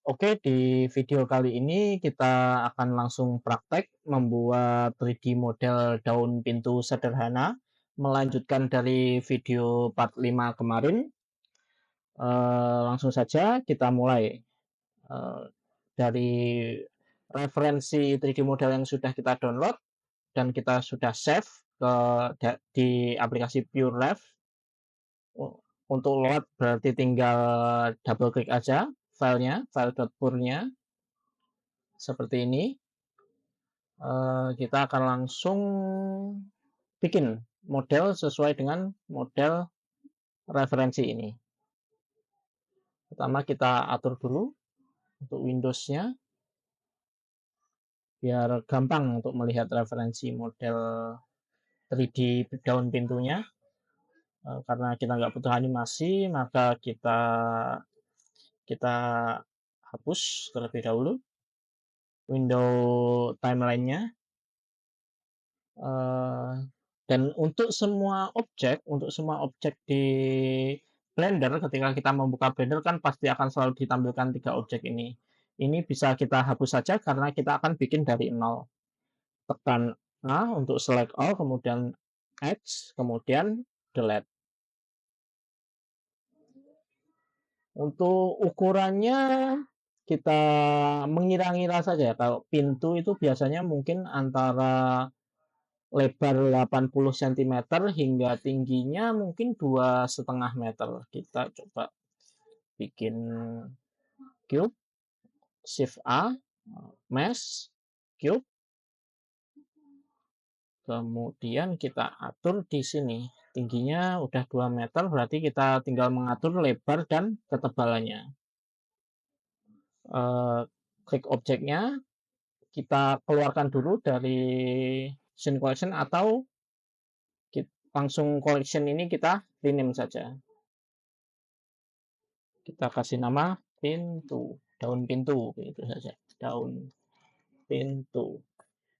Oke, di video kali ini kita akan langsung praktek membuat 3D model daun pintu sederhana, melanjutkan dari video part 5 kemarin. Langsung saja kita mulai eh, dari referensi 3D model yang sudah kita download dan kita sudah save di aplikasi PureLab. Untuk load berarti tinggal double klik aja filenya, file.pur-nya seperti ini. Kita akan langsung bikin model sesuai dengan model referensi ini. Pertama kita atur dulu untuk Windows-nya biar gampang untuk melihat referensi model 3D daun pintunya. Karena kita nggak butuh animasi, maka kita hapus terlebih dahulu window timeline-nya. Dan untuk semua objek di Blender, ketika kita membuka Blender kan pasti akan selalu ditampilkan 3 objek ini. Ini bisa kita hapus saja karena kita akan bikin dari nol. Tekan A untuk select all, kemudian X, kemudian delete. Untuk ukurannya kita mengira-ngira saja. Kalau pintu itu biasanya mungkin antara lebar 80 cm hingga tingginya mungkin 2,5 meter. Kita coba bikin cube, shift A, mesh, cube, kemudian kita atur di sini. Tingginya udah 2 meter, berarti kita tinggal mengatur lebar dan ketebalannya. Klik objeknya, kita keluarkan dulu dari scene collection atau langsung collection ini kita rename saja. Kita kasih nama pintu, daun pintu, gitu saja, daun pintu.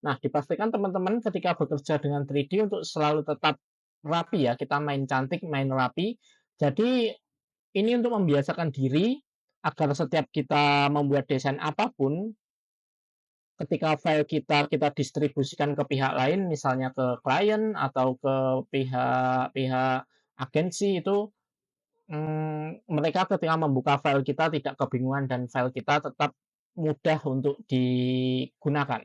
Nah, dipastikan teman-teman ketika bekerja dengan 3D untuk selalu tetap rapi ya, kita main cantik, main rapi. Jadi ini untuk membiasakan diri agar setiap kita membuat desain apapun, ketika file kita distribusikan ke pihak lain, misalnya ke klien atau ke pihak-pihak agensi itu, mereka ketika membuka file kita tidak kebingungan dan file kita tetap mudah untuk digunakan.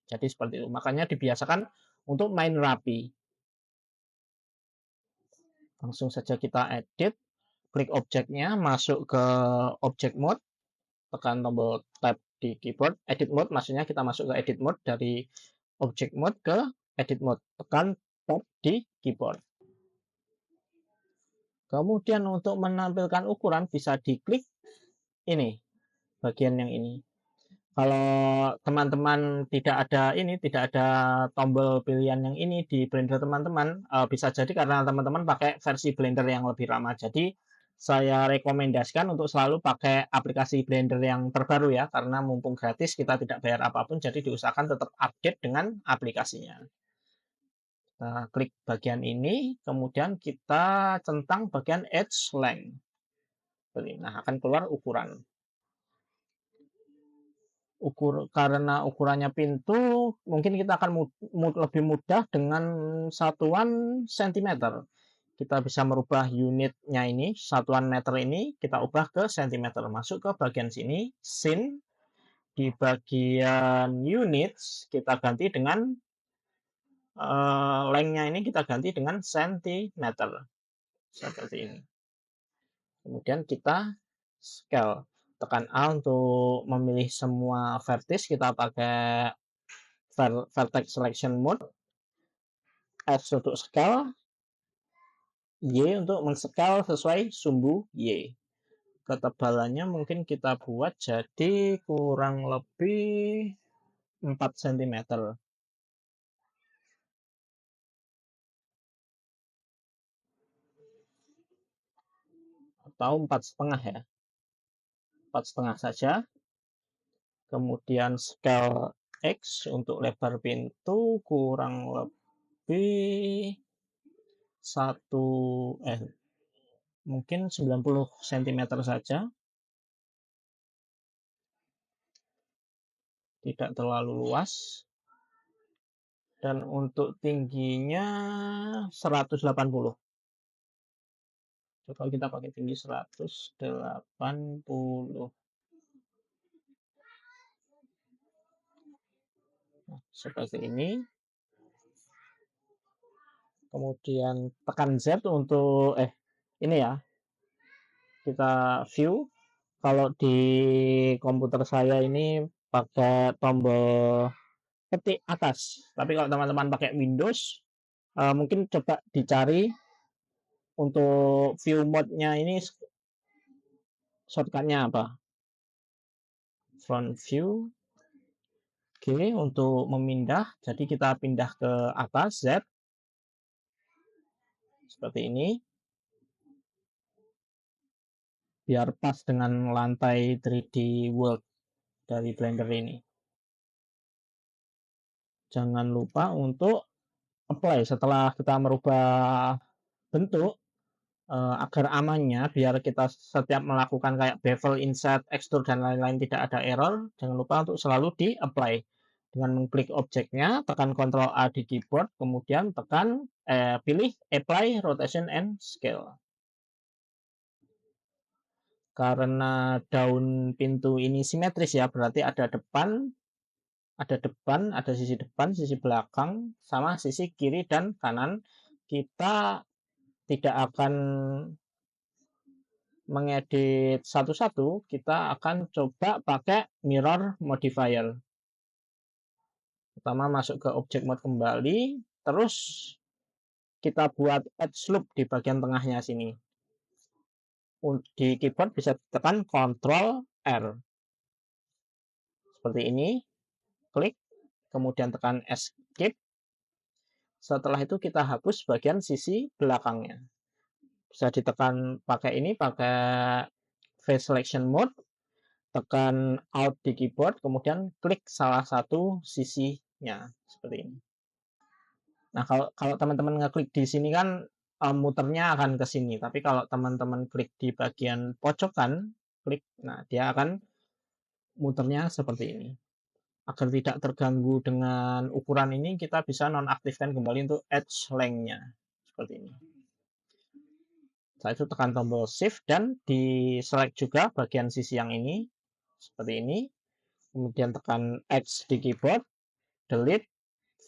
Jadi seperti itu. Makanya dibiasakan untuk main rapi. Langsung saja kita edit, klik objeknya, masuk ke object mode, tekan tombol tab di keyboard. Edit mode maksudnya kita masuk ke edit mode, dari object mode ke edit mode. Tekan tab di keyboard. Kemudian untuk menampilkan ukuran bisa diklik ini, bagian yang ini. Kalau teman-teman tidak ada tombol pilihan yang ini di Blender teman-teman, bisa jadi karena teman-teman pakai versi Blender yang lebih lama. Jadi saya rekomendasikan untuk selalu pakai aplikasi Blender yang terbaru ya, karena mumpung gratis kita tidak bayar apapun, jadi diusahakan tetap update dengan aplikasinya. Kita klik bagian ini, kemudian kita centang bagian edge length. Nah, akan keluar ukuran. Karena ukurannya pintu, mungkin kita akan lebih mudah dengan satuan sentimeter. Kita bisa merubah unitnya ini, satuan meter ini kita ubah ke sentimeter. Masuk ke bagian sini, sin, di bagian units kita ganti dengan length-nya ini kita ganti dengan sentimeter. Seperti ini. Kemudian kita scale. Tekan A untuk memilih semua vertex, kita pakai vertex selection mode, X untuk scale, Y untuk men-scale sesuai sumbu Y. Ketebalannya mungkin kita buat jadi kurang lebih 4 cm atau 4,5 ya, 4,5 saja. Kemudian scale X untuk lebar pintu kurang lebih mungkin 90 cm saja. tidak terlalu luas. Dan untuk tingginya 180. Coba kita pakai tinggi 180. Nah, seperti ini. Kemudian tekan Z untuk ini ya. Kita view. Kalau di komputer saya ini pakai tombol ketik atas. Tapi kalau teman-teman pakai Windows, mungkin coba dicari untuk view mode-nya ini shortcut-nya apa. Front view. Oke, untuk memindah, jadi kita pindah ke atas Z. Seperti ini. Biar pas dengan lantai 3D World dari Blender ini. Jangan lupa untuk apply setelah kita merubah bentuk, agar amannya, biar kita setiap melakukan kayak bevel, insert, extrude, dan lain-lain tidak ada error. Jangan lupa untuk selalu di apply dengan mengklik objeknya, tekan Ctrl A di keyboard, kemudian pilih apply rotation and scale. Karena daun pintu ini simetris ya, berarti ada depan, ada sisi depan, sisi belakang, sama sisi kiri dan kanan. Kita tidak akan mengedit satu-satu, kita akan coba pakai mirror modifier. Pertama masuk ke object mode kembali, terus kita buat edge loop di bagian tengahnya sini. Di keyboard bisa tekan Ctrl R. Seperti ini, klik, kemudian tekan Escape. Setelah itu kita hapus bagian sisi belakangnya. Bisa ditekan pakai ini, pakai face selection mode, tekan Alt di keyboard, kemudian klik salah satu sisinya seperti ini. Nah, kalau teman-teman ngeklik di sini kan muternya akan ke sini. Tapi kalau teman-teman klik di bagian pojokan, nah dia akan muternya seperti ini. Agar tidak terganggu dengan ukuran ini, kita bisa nonaktifkan kembali untuk edge length-nya seperti ini. Setelah itu tekan tombol Shift dan di select juga bagian sisi yang ini seperti ini. Kemudian tekan X di keyboard, delete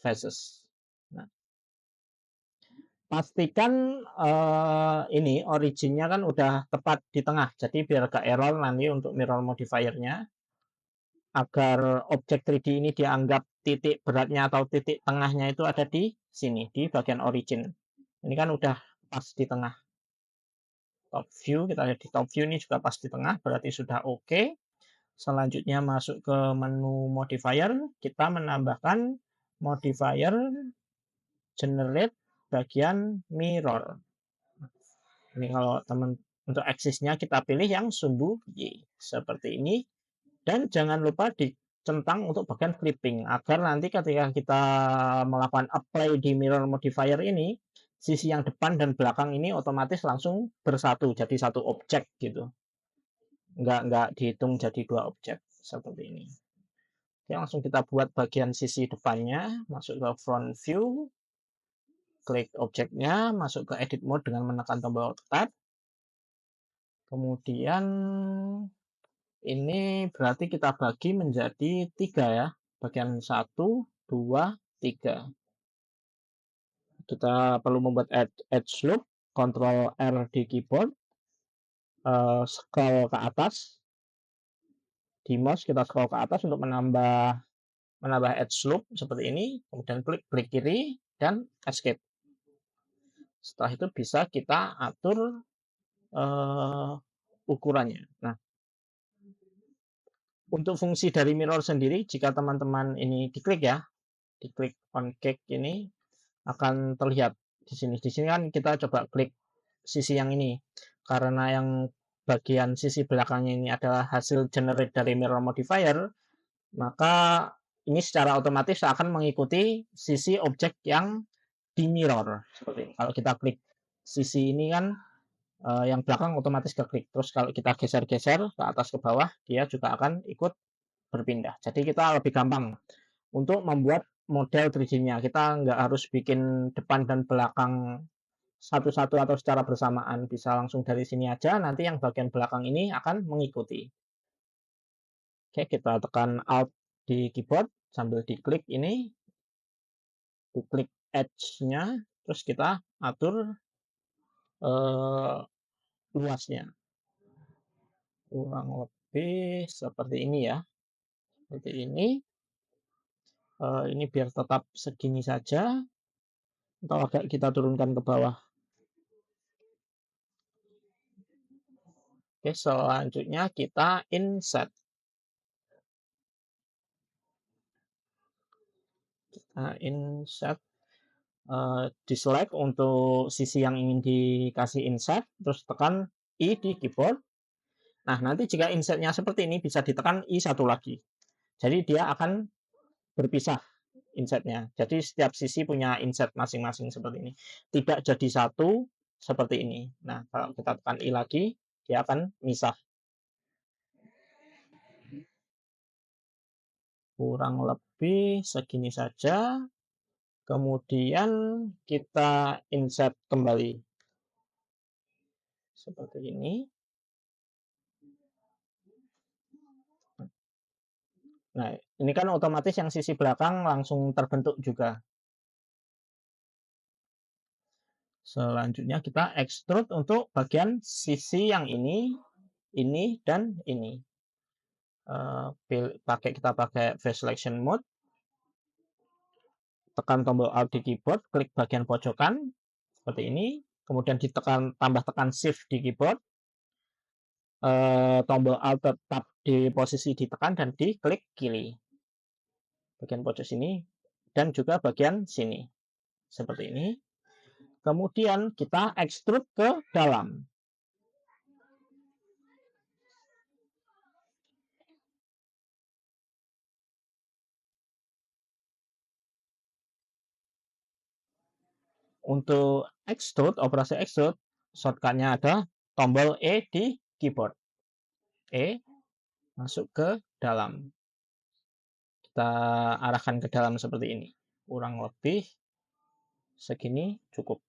faces. Nah, pastikan ini originnya kan udah tepat di tengah, jadi biar gak error nanti untuk mirror modifiernya, agar objek 3D ini dianggap titik beratnya atau titik tengahnya itu ada di sini, di bagian origin. Ini kan udah pas di tengah. Top view, kita lihat di top view ini juga pas di tengah, berarti sudah oke. Selanjutnya masuk ke menu modifier, kita menambahkan modifier generate bagian mirror. Ini kalau teman untuk aksisnya kita pilih yang sumbu Y seperti ini, dan jangan lupa dicentang untuk bagian clipping agar nanti ketika kita melakukan apply di mirror modifier ini, sisi yang depan dan belakang ini otomatis langsung bersatu jadi satu objek gitu. Nggak dihitung jadi dua objek seperti ini. Oke, langsung kita buat bagian sisi depannya, masuk ke front view, klik objeknya, masuk ke edit mode dengan menekan tombol tab. Kemudian ini berarti kita bagi menjadi 3 ya. Bagian 1, 2, 3. Kita perlu membuat edge loop, Ctrl R di keyboard, scroll ke atas. Di mouse kita scroll ke atas untuk menambah edge loop seperti ini, kemudian klik kiri dan escape. Setelah itu bisa kita atur ukurannya. Nah, untuk fungsi dari mirror sendiri, jika teman-teman ini diklik ya, diklik on cake ini akan terlihat di sini. Di sini kan kita coba klik sisi yang ini, karena yang bagian sisi belakangnya ini adalah hasil generate dari mirror modifier, maka ini secara otomatis akan mengikuti sisi objek yang di mirror seperti ini. Kalau kita klik sisi ini kan yang belakang otomatis keklik. Terus kalau kita geser-geser ke atas ke bawah, dia juga akan ikut berpindah. Jadi kita lebih gampang untuk membuat model 3D-nya. Kita nggak harus bikin depan dan belakang satu-satu atau secara bersamaan. Bisa langsung dari sini aja, nanti yang bagian belakang ini akan mengikuti. Oke, kita tekan Alt di keyboard sambil diklik ini, diklik edge-nya, terus kita atur luasnya. Kurang lebih seperti ini ya. Seperti ini. Ini biar tetap segini saja. Atau agak kita turunkan ke bawah. Oke, selanjutnya kita insert. Nah, insert diselect untuk sisi yang ingin dikasih insert, terus tekan I di keyboard. Nah, nanti jika insertnya seperti ini bisa ditekan I satu lagi. Jadi dia akan berpisah insertnya. Jadi setiap sisi punya insert masing-masing seperti ini. Tidak jadi satu seperti ini. Nah, kalau kita tekan I lagi, dia akan misah. Kurang lebih segini saja. Kemudian kita insert kembali. Seperti ini. Nah, ini kan otomatis yang sisi belakang langsung terbentuk juga. Selanjutnya kita extrude untuk bagian sisi yang ini, dan ini. Kita pakai face selection mode. Tekan tombol Alt di keyboard, klik bagian pojokan seperti ini. Kemudian tambah tekan Shift di keyboard. Tombol Alt tetap di posisi ditekan dan diklik kiri. Bagian pojok sini dan juga bagian sini. Seperti ini. Kemudian kita extrude ke dalam. Untuk extrude, operasi extrude, shortcut-nya ada tombol E di keyboard. E, masuk ke dalam. Kita arahkan ke dalam seperti ini. Kurang lebih segini cukup.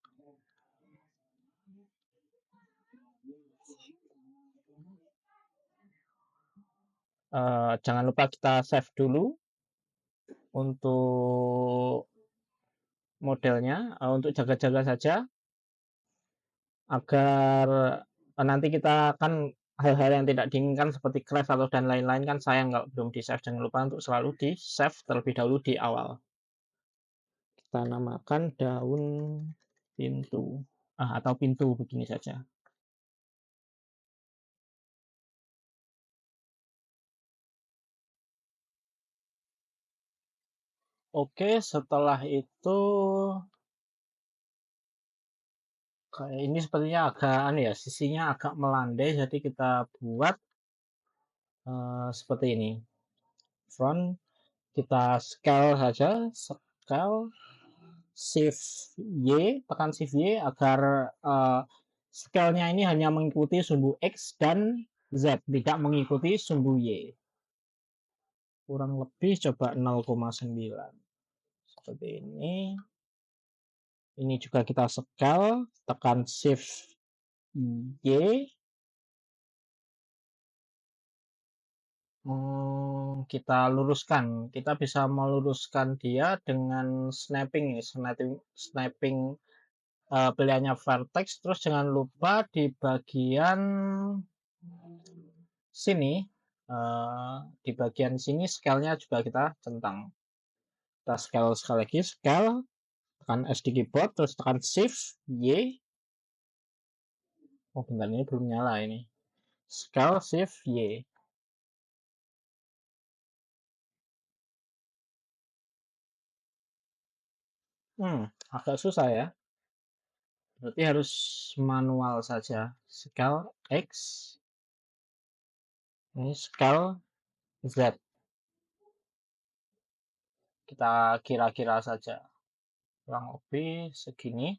Jangan lupa kita save dulu untuk modelnya, untuk jaga-jaga saja agar nanti kita kan hal-hal yang tidak diinginkan seperti crash atau dan lain-lain kan sayang kalau belum di save. Jangan lupa untuk selalu di save terlebih dahulu di awal. Kita namakan daun pintu atau pintu begini saja. Oke, setelah itu kayak ini sepertinya agak ya, sisinya agak melandai, jadi kita buat seperti ini. Front kita scale saja, scale Shift Y, tekan Shift Y agar scale-nya ini hanya mengikuti sumbu X dan Z, tidak mengikuti sumbu Y. Kurang lebih coba 0,9. Seperti ini. Ini juga kita scale, tekan Shift Y. Kita luruskan. Kita bisa meluruskan dia dengan snapping, snapping pilihannya vertex. Terus jangan lupa di bagian sini, di bagian sini scale-nya juga kita centang. Kita scale sekali lagi, scale, tekan S di keyboard, terus tekan Shift Y. Oh bentar, ini belum nyala ini. Scale Shift Y. Agak susah ya. Berarti harus manual saja. Scale X. Ini scale Z. Kita kira-kira saja. Kurang lebih segini.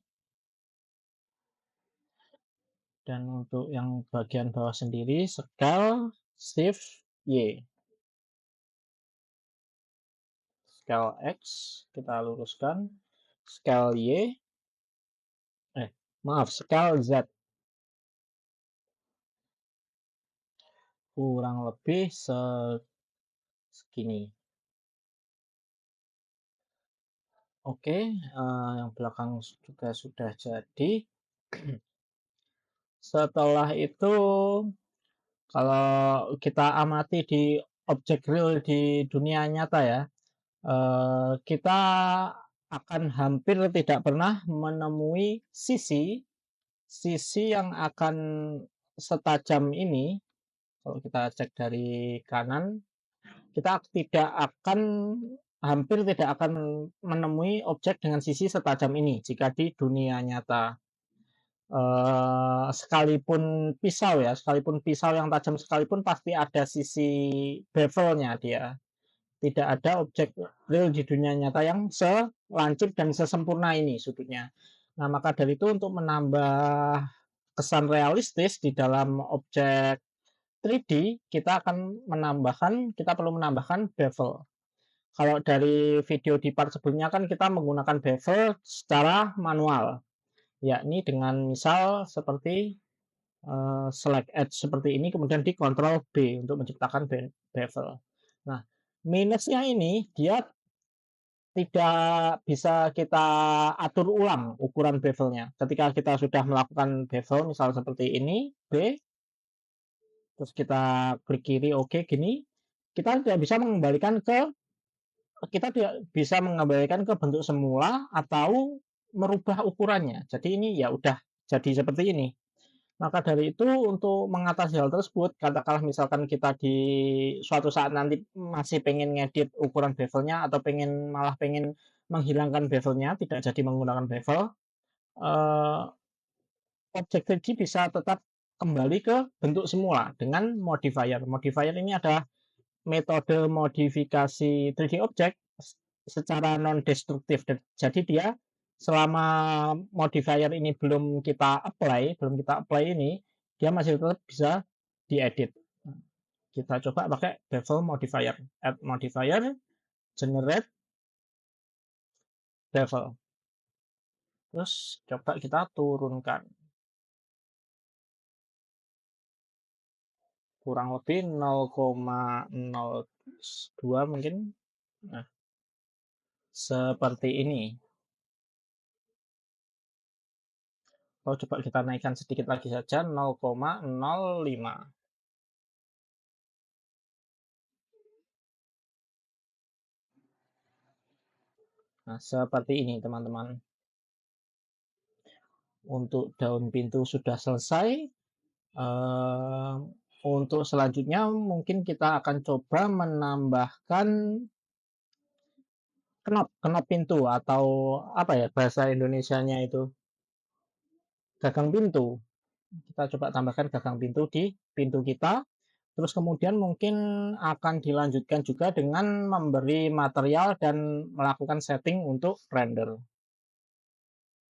Dan untuk yang bagian bawah sendiri, scale Shift Y. scale X kita luruskan, scale Y, maaf, scale Z kurang lebih segini. Oke, yang belakang juga sudah jadi. Setelah itu, kalau kita amati di objek real di dunia nyata ya, kita akan hampir tidak pernah menemui sisi yang akan setajam ini. Kalau kita cek dari kanan, kita hampir tidak akan menemui objek dengan sisi setajam ini jika di dunia nyata. Sekalipun pisau yang tajam sekalipun pasti ada sisi bevelnya dia. Tidak ada objek real di dunia nyata yang selancip dan sesempurna ini sudutnya. Nah, maka dari itu untuk menambah kesan realistis di dalam objek 3D, kita perlu menambahkan bevel. Kalau dari video di part sebelumnya kan kita menggunakan bevel secara manual, yakni dengan misal seperti select edge seperti ini, kemudian di Ctrl B untuk menciptakan bevel. Nah, minusnya ini dia tidak bisa kita atur ulang ukuran bevelnya. Ketika kita sudah melakukan bevel, misal seperti ini, B, terus kita klik kiri, oke, gini, kita tidak bisa mengembalikan ke bentuk semula atau merubah ukurannya. Jadi ini ya udah jadi seperti ini. Maka dari itu untuk mengatasi hal tersebut, katakanlah misalkan kita di suatu saat nanti masih pengen ngedit ukuran bevelnya atau malah pengen menghilangkan bevelnya, tidak jadi menggunakan bevel, eh, objek 3D bisa tetap kembali ke bentuk semula dengan modifier. Modifier ini adalah metode modifikasi 3D objek secara non-destruktif. Jadi dia selama modifier ini belum kita apply ini, dia masih tetap bisa diedit. Kita coba pakai bevel modifier. Add modifier, generate bevel. Terus coba kita turunkan. Kurang lebih 0,02 mungkin. Nah, seperti ini. Kalau coba kita naikkan sedikit lagi saja, 0,05. Nah, seperti ini teman-teman. Untuk daun pintu sudah selesai. Untuk selanjutnya mungkin kita akan coba menambahkan knop pintu atau apa ya bahasa Indonesianya itu, gagang pintu. Kita coba tambahkan gagang pintu di pintu kita. Terus kemudian mungkin akan dilanjutkan juga dengan memberi material dan melakukan setting untuk render.